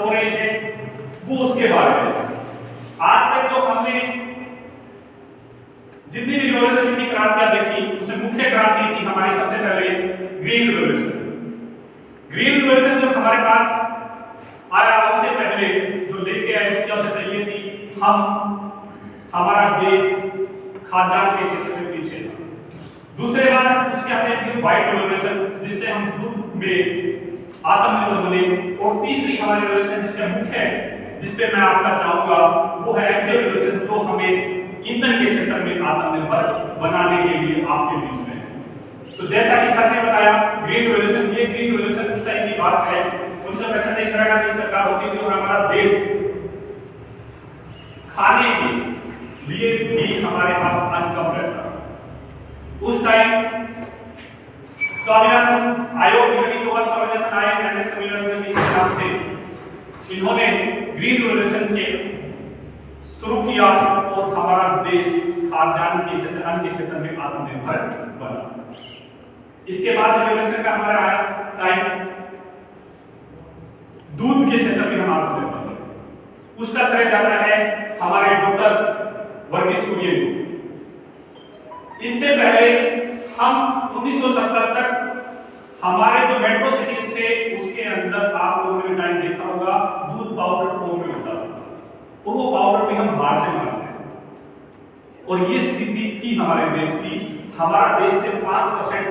हो रही है वो उसके बारे में। आज तक जो हमने जितनी भी रिवॉल्यूशन, जितनी क्रांतियां देखी, उसमें मुख्य क्रांति थी हमारी सबसे पहले ग्रीन रिवॉल्यूशन। ग्रीन रिवॉल्यूशन जब हमारे पास आया उससे पहले जो लेके आए उसकी आवश्यकता ये थी, हमारा देश खाद्यान्न के क्षेत्र में पीछे था। दूसरे बार उसके हमने व्हाइट रिवॉल्यूशन जिससे हम दूध में आत्मनिर्भर बने, और तीसरी हमारी रिवॉल्यूशन जिसका मुख्य है, जिसपे मैं आपका चाहूंगा, वो है एक्सियल रिवॉल्यूशन, जो हमें ईंधन के क्षेत्र में आत्मनिर्भर बनाने के लिए आपके बीच में है। तो जैसा कि सर ने बताया, ग्रीन रिवॉल्यूशन, ये ग्रीन रिवॉल्यूशन उस टाइम की बात है 1965 में इंदिरा गांधी सरकार होती थी, और हमारा देश खाने के लिए भी हमारे पास अन्न कम रहता। उस टाइम स्वामीनाथन आयोग की स्वामीनाथन आयोग सम्मेलन के नाम से इन्होंने ग्रीन रिवॉल्यूशन के शुरू किया, और हमारा देश खाद्यान्न के क्षेत्र, अन्न के क्षेत्र में आत्मनिर्भर बना। इसके बाद रिवॉल्यूशन का हमारा आया टाइम दूध के क्षेत्र में हम आत्मनिर्भर बने। उसका श्रेय जाता है हमारे डॉक्टर वर्गीस कुरियन को। इससे पहले हम 1970 तक हमारे जो मेट्रो सिटीज थे उसके अंदर आप लोगों ने टाइम देखा होगा, दूध पाउडर फॉर्म में होता था, और वो पाउडर भी हम बाहर से मंगाते हैं। और ये स्थिति थी हमारे देश की। हमारा देश से 5%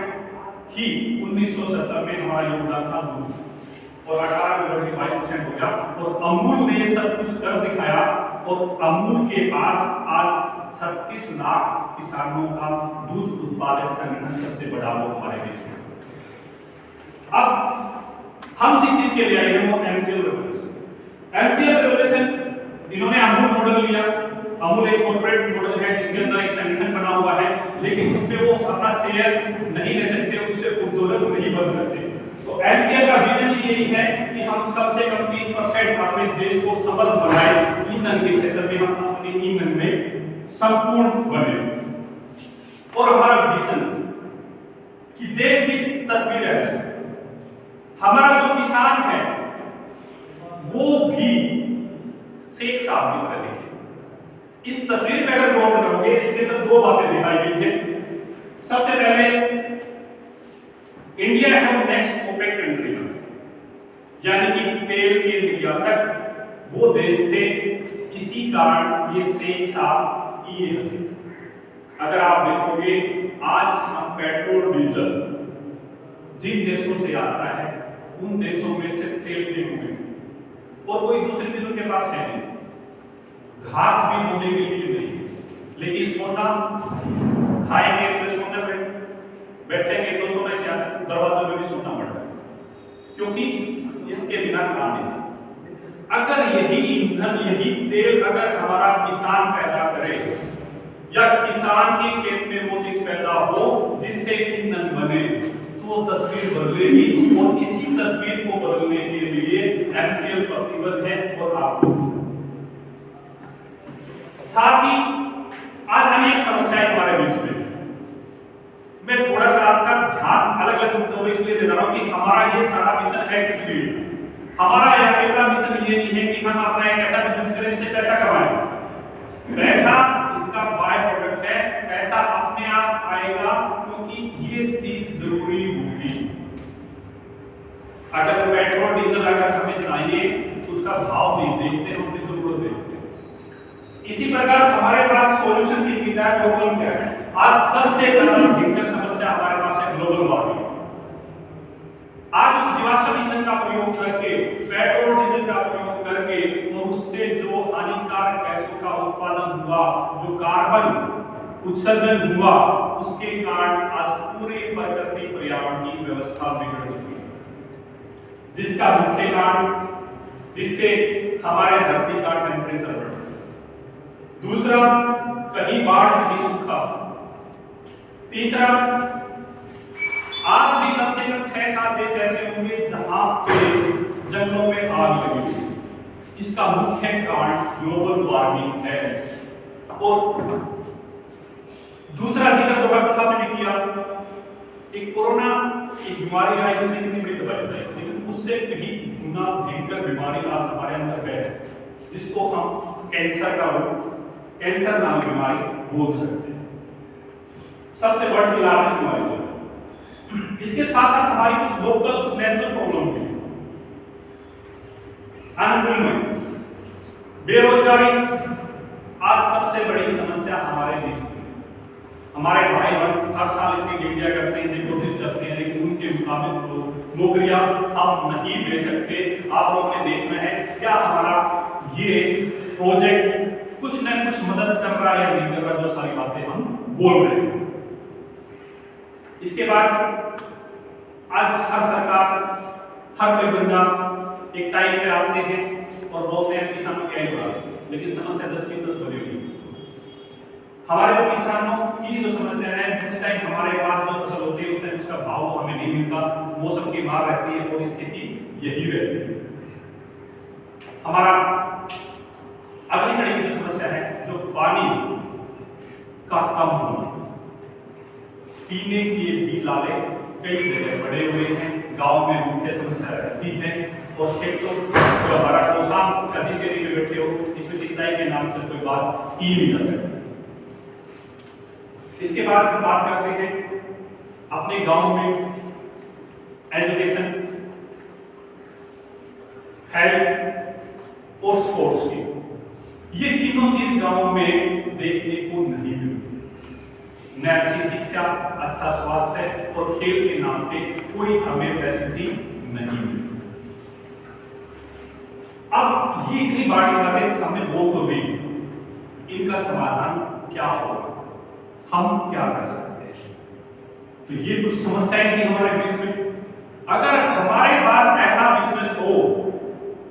ही 1970 में हमारा योगदान था दूध, और 18 में बढ़कर 22% हो गया। और अमूल ने ये सब कुछ कर दिखाया, और अमूल के पास आज 36 लाख किसानों का दूध उत्पादक संगठन सबसे बड़ा वो हमारे देश में। अब हम जिस चीज के लिए आए हैं वो एमसीएल रिवॉल्यूशन। एमसीएल रिवॉल्यूशन इन्होंने अमूल मॉडल लिया। अमूल एक कॉर्पोरेट मॉडल है जिसके अंदर एक संगठन बना हुआ है, लेकिन उसपे वो अपना शेयर नहीं ले सकते, उससे उत्तोलन नहीं बन सकते। तो एमसीएल का विजन यही है कि हम कम से कम 30% अपने देश को सबल बनाए, ईंधन के क्षेत्र में हम अपने ईंधन में संपूर्ण बने। और हमारा विजन कि देश की तस्वीर ऐसी, हमारा जो किसान है वो भी शेख साहब की तरह दिखे। इस तस्वीर में अगर गौर करोगे, इसके अंदर दो बातें दिखाई गई है। सबसे पहले इंडिया है नेक्स्ट ओपेक कंट्री, यानी कि तेल के निर्यातक वो देश थे। इसी कारण ये शेख साहब की ये हंसी। अगर आप देखोगे आज हम पेट्रोल डीजल जिन देशों से आता है उन देशों में से तेल नहीं हुए, और कोई दूसरी चीज उनके पास है नहीं, घास भी बोने के लिए नहीं, लेकिन सोना खाएंगे तो सोने पे बैठेंगे तो सोने से दरवाजों में भी सोना पड़ता है, क्योंकि इसके बिना काम नहीं चलता। अगर यही ईंधन, यही तेल अगर हमारा किसान पैदा करे, या किसान के खेत में वो चीज पैदा हो जिससे ईंधन बने, तो तस्वीर बदलेगी। और इसी तस्वीर को बदलने के लिए एमसीएल प्रतिबद्ध है। और आप साथ ही आज अनेक समस्याएं हमारे बीच में, मैं थोड़ा सा आपका ध्यान अलग अलग मुद्दों में इसलिए दे रहा हूं कि हमारा ये सारा मिशन है किस लिए। हमारा यह अकेला मिशन ये नहीं है कि हम अपना एक ऐसा बिजनेस करें जिससे पैसा कमाएं। पैसा इसका बाय प्रोडक्ट है, पैसा अपने आप आएगा, क्योंकि ये चीज जरूरी होगी। अगर पेट्रोल डीजल अगर हमें चाहिए तो उसका भाव नहीं देखते, हम अपनी जरूरत देखते हैं। इसी प्रकार हमारे पास सॉल्यूशन की किताब ग्लोबल क्या है। आज सबसे बड़ा भयंकर समस्या हमारे पास है ग्लोबल वार्मिंग। आज उस जीवाश्म ईंधन का प्रयोग करके, पेट्रोल डीजल का प्रयोग करके, और उससे जो हानिकारक गैसों का उत्पादन हुआ, जो कार्बन उत्सर्जन हुआ, उसके कारण आज पूरे प्रकृति पर्यावरण की व्यवस्था बिगड़ चुकी है, जिसका मुख्य कारण, जिससे हमारे धरती का टेम्परेचर बढ़ रहा है। दूसरा, कहीं बाढ़ कहीं सूखा। तीसरा, आज भी कम से कम 6-7 देश ऐसे होंगे जहां पे जंगलों में आग लगी। इसका मुख्य कारण ग्लोबल वार्मिंग है। और दूसरा जिक्र तो डॉक्टर साहब ने किया, एक कोरोना एक बीमारी आई उसने कितनी बड़ी दवाई बताई, लेकिन उससे कहीं गुना भयंकर बीमारी आज हमारे अंदर है जिसको हम कैंसर का रोग, कैंसर नामक बीमारी बोल सकते हैं। सबसे बड़ी लार्जेस्ट बीमारी है। इसके साथ साथ हमारी कुछ लोकल कुछ नेशनल प्रॉब्लम भी है। अनएम्प्लॉयमेंट, बेरोजगारी आज सबसे बड़ी समस्या हमारे देश में। हमारे भाई बहन हर साल इतनी ड्यूटियां करते हैं, कोशिश करते हैं, लेकिन उनके मुताबिक तो नौकरियां हम नहीं दे सकते। आप लोगों ने देखना है क्या हमारा ये प्रोजेक्ट कुछ न कुछ मदद कर रहा है या नहीं कर रहा, जो सारी बातें हम बोल रहे हैं। इसके बाद आज हर सरकार, हर कोई बंदा एक टाइम पे आते हैं और बोलते हैं किसानों की आय बढ़ा, लेकिन समस्या 10 की 10 बनी हुई। हमारे जो किसानों की जो समस्या है, जिस टाइम हमारे पास जो फसल होती है उस टाइम उसका भाव हमें नहीं मिलता, मौसम की मार रहती है और स्थिति यही रहती है। हमारा अगली कड़ी की जो समस्या है, जो पानी का कम होना, पीने के भी लाले कई जगह बड़े हुए हैं, गांव में मुख्य समस्या रहती है और सेक्टर जो हमारा कोसाम कदी से भी बैठे हो, इसमें सिंचाई के नाम से कोई बात की नहीं जा सकती। इसके बाद हम बात करते हैं अपने गांव में एजुकेशन, हेल्थ और स्पोर्ट्स की। ये तीनों चीज गांव में देखने को नहीं मिलती। न अच्छी शिक्षा, अच्छा स्वास्थ्य और खेल के नाम पे कोई हमें फैसिलिटी नहीं मिलती। अब ये इतनी बड़ी बातें हमने बोल तो दी, इनका समाधान क्या होगा, हम क्या कर सकते हैं? तो ये कुछ समस्याएं थी हमारे बीच में। अगर हमारे पास ऐसा बिजनेस हो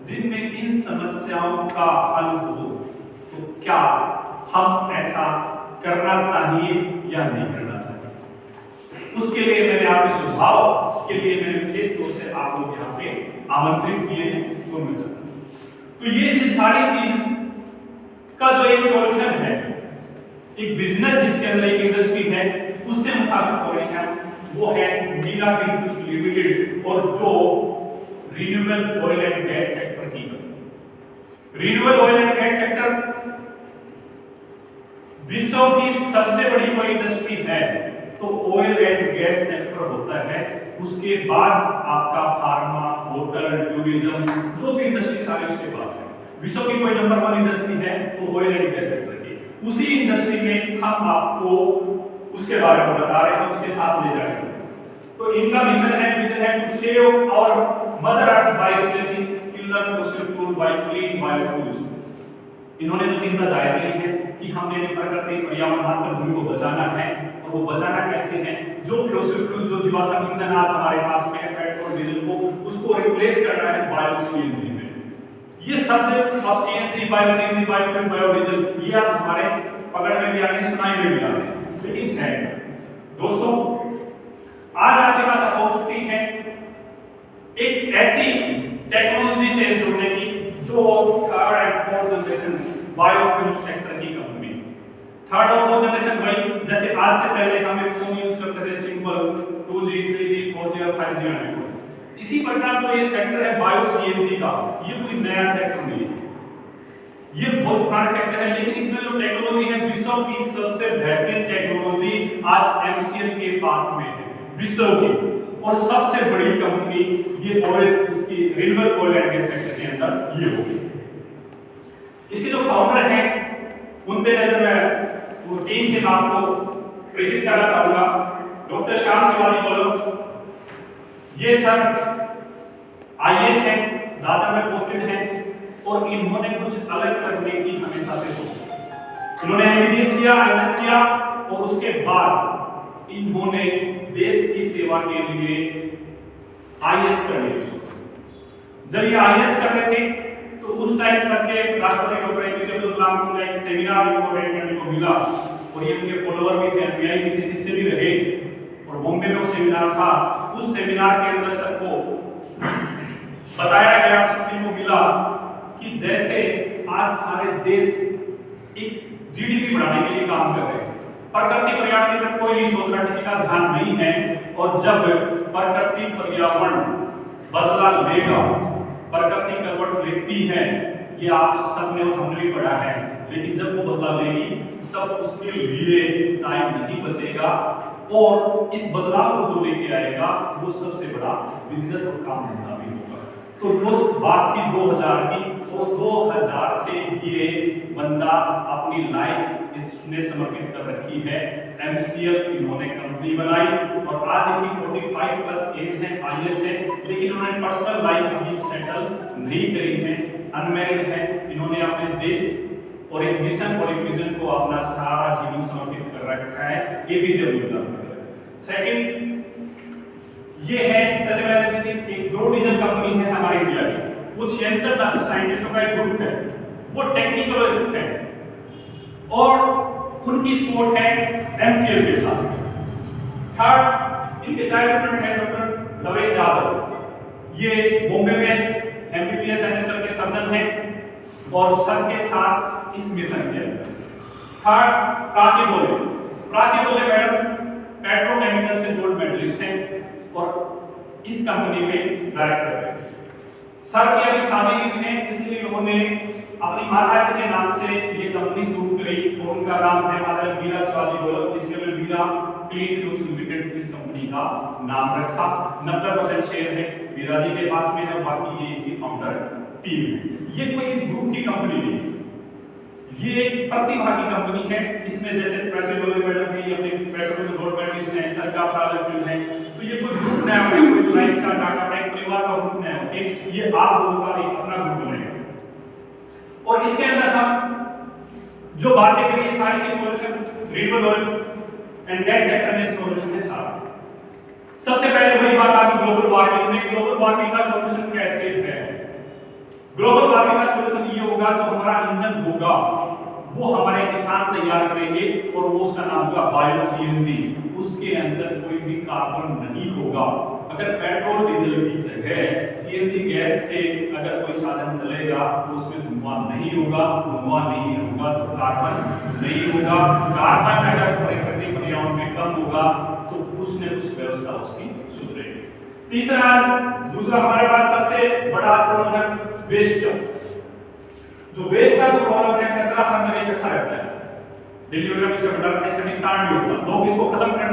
जिनमें इन समस्याओं का हल हो, तो क्या हम ऐसा करना चाहिए या नहीं करना चाहिए? उसके लिए मैंने आपके सुझाव के लिए मैंने विशेष रूप से आप लोग यहाँ पे आमंत्रित किए हैं। तो ये सारी चीज का जो एक सॉल्यूशन है, एक बिजनेस जिसके अंदर एक इंडस्ट्री है उससे मुताबिक हो रहे हैं, वो है मीरा ग्रीनफील्ड्स लिमिटेड और जो renewable oil and gas sector की। Renewable oil and gas sector विश्व की सबसे बड़ी कोई इंडस्ट्री है तो ऑयल एंड गैस सेक्टर होता है। उसके बाद आपका फार्मा, होटल, टूरिज्म, जो भी इंडस्ट्री सारी उसके बाद है। विश्व की कोई नंबर 1 इंडस्ट्री है तो ऑयल एंड गैस सेक्टर की। उसी इंडस्ट्री में हम आपको उसके बारे में बता रहे हैं, उसके साथ ले जाएंगे। तो इनका विजन है टू सेव और mother earth by replacing killer fossil fuel by clean biofuels. इन्होंने जो चिंता जाहिर की है कि हमने प्रकृति, पर्यावरण, मातृभूमि को बचाना है, और वो बचाना कैसे है? जो फॉसिल फ्यूल, जो जीवाश्म ईंधन आज हमारे पास में है, पेट्रोल, डीजल को, उसको रिप्लेस करना है बायो सीएनजी में। ये शब्द और CNG, bio CNG, biofuel, biodiesel, ये आप हमारे पकड़ में भी आने, सुनाई में भी आने, लेकिन है दोस्तों, आज आपके पास अपॉर्चुनिटी है एक ऐसी टेक्नोलॉजी से जुड़ने की जो third and fourth generation biofuel sector की कंपनी। थर्ड और फोर्थ जनरेशन भाई, जैसे आज से पहले हम एक फोन यूज करते थे सिंपल 2G, 3G, 4G और 5G में, इसी प्रकार जो ये सेक्टर है बायो सीएनजी का, ये कोई नया सेक्टर नहीं है, ये बहुत पुराना सेक्टर है। लेकिन इसमें जो टेक्नोलॉजी है, विश्व की सबसे बेहतरीन टेक्नोलॉजी आज एमसीएल के पास में है, विश्व की, और सबसे बड़ी कंपनी ये ऑयल, इसकी renewable oil and gas sector के अंदर ये होगी। इसके जो फाउंडर हैं उन पे नजर मैं वो टीम से आपको परिचित करना चाहूंगा। डॉक्टर श्याम शिवाजी गोलम, ये सर आईएएस हैं, दादर में पोस्टेड हैं, और इन्होंने कुछ अलग करने की हमेशा से सोची। इन्होंने एमबीबीएस किया, एमएस किया, और उसके बाद इन्होंने देश की सेवा के लिए आईएएस करने की सोची। जब ये आईएएस कर रहे थे तो उस टाइम तक के राष्ट्रपति डॉक्टर एपीजे अब्दुल कलाम का एक सेमिनार इनको अटेंड करने को मिला, और ये उनके फॉलोअर भी थे, एमपीआई भी थे, शिष्य भी रहे, और बॉम्बे में वो सेमिनार था। उस सेमिनार के अंदर सबको बताया गया, सुनने को मिला कि जैसे आज सारे देश एक जीडीपी बढ़ाने के लिए काम कर रहे हैं, प्रकृति पर्यावरण पर कोई नहीं सोच रहा, किसी का ध्यान नहीं है, और जब प्रकृति पर्यावरण बदला लेगा, प्रकृति करवट लेती है, ये आप सबने और हमने भी पढ़ा है, लेकिन जब वो बदला लेगी तब उसके लिए टाइम नहीं बचेगा और इस बदलाव को जो लेके आएगा वो सबसे बड़ा बिजनेस और काम धंधा भी होगा। तो दोस्त बात थी 2000 की, तो 2000 से ये बंदा अपनी लाइफ इसने समर्पित कर रखी है। MCL इन्होंने कंपनी बनाई और आज इनकी 45 प्लस एज है, IS है, लेकिन उन्होंने पर्सनल लाइफ अभी सेटल नहीं करी है, अनमैरिड है। इन्होंने अपने देश और एक मिशन और एक विजन को अपना सारा जीवन समर्पित कर रखा है। APJ अब्दुल कलाम। सेकंड ये है सत्यमेव जयते, एक ग्रो डीजल कंपनी है हमारे इंडिया की, वो 76 साइंटिस्टों का एक ग्रुप है, वो टेक्निकल ग्रुप है और उनकी सपोर्ट है MCL के साथ। थर्ड इनके चाइल्ड फ्रेंड है डॉक्टर लवेश यादव, ये बॉम्बे में MBBS MSL के सर्जन हैं और सर के साथ इस मिशन के अंदर। थर्ड प्राची बोले मैडम पेट्रोकेमिकल से गोल्ड मेडलिस्ट हैं और इस कंपनी में डायरेक्टर है। सर की अभी शादी नहीं है, इसलिए उन्होंने अपनी माता जी के नाम से ये कंपनी शुरू करी और उनका नाम है माता वीरा शिवाजी गोयल, इसलिए मैं वीरा क्लीन फ्यूल्स लिमिटेड इस कंपनी का नाम रखा। 90% शेयर है वीरा जी के पास में है, बाकी ये इसकी फाउंडर टीम है। ये कोई ग्रुप की कंपनी नहीं, ये एक प्रतिभागी कंपनी है। इसमें जैसे पेट्रोल मैडम की अपने पेट्रोल गोल्ड मेडलिस्ट है, सर का प्राइवेट है, तो ये कोई ग्रुप नहीं है, कोई रिलायंस का टाटा का एक परिवार का ग्रुप नहीं है। ओके, ये आप लोगों का एक अपना ग्रुप बनेगा और इसके अंदर हम जो बातें करेंगे सारी चीज solution renewable oil and gas sector में सॉल्यूशन है सारा। सबसे पहले वही बात आ गई ग्लोबल वार्मिंग में। ग्लोबल वार्मिंग का सॉल्यूशन कैसे है? ग्लोबल वार्मिंग का सॉल्यूशन ये होगा, जो हमारा ईंधन होगा वो हमारे किसान तैयार करेंगे और वो उसका नाम होगा बायो CNG। उसके अंदर कोई भी कार्बन नहीं होगा। अगर पेट्रोल डीजल की जगह CNG गैस से अगर कोई साधन चलेगा तो उसमें धुआं नहीं होगा, धुआं नहीं होगा तो कार्बन नहीं होगा। कार्बन अगर प्रकृति पर्यावरण में कम होगा तो कुछ न कुछ व्यवस्था उसकी सुधरेगी। दूसरा हमारे पास सबसे बड़ा प्रॉब्लम है वेस्ट का। जो वेस्ट का जो प्रॉब्लम है, कचरा हर जगह इकट्ठा रहता है, दिल्ली वगैरह में इसका बड़ा इसका निस्तारण नहीं होता। लोग इसको खत्म करने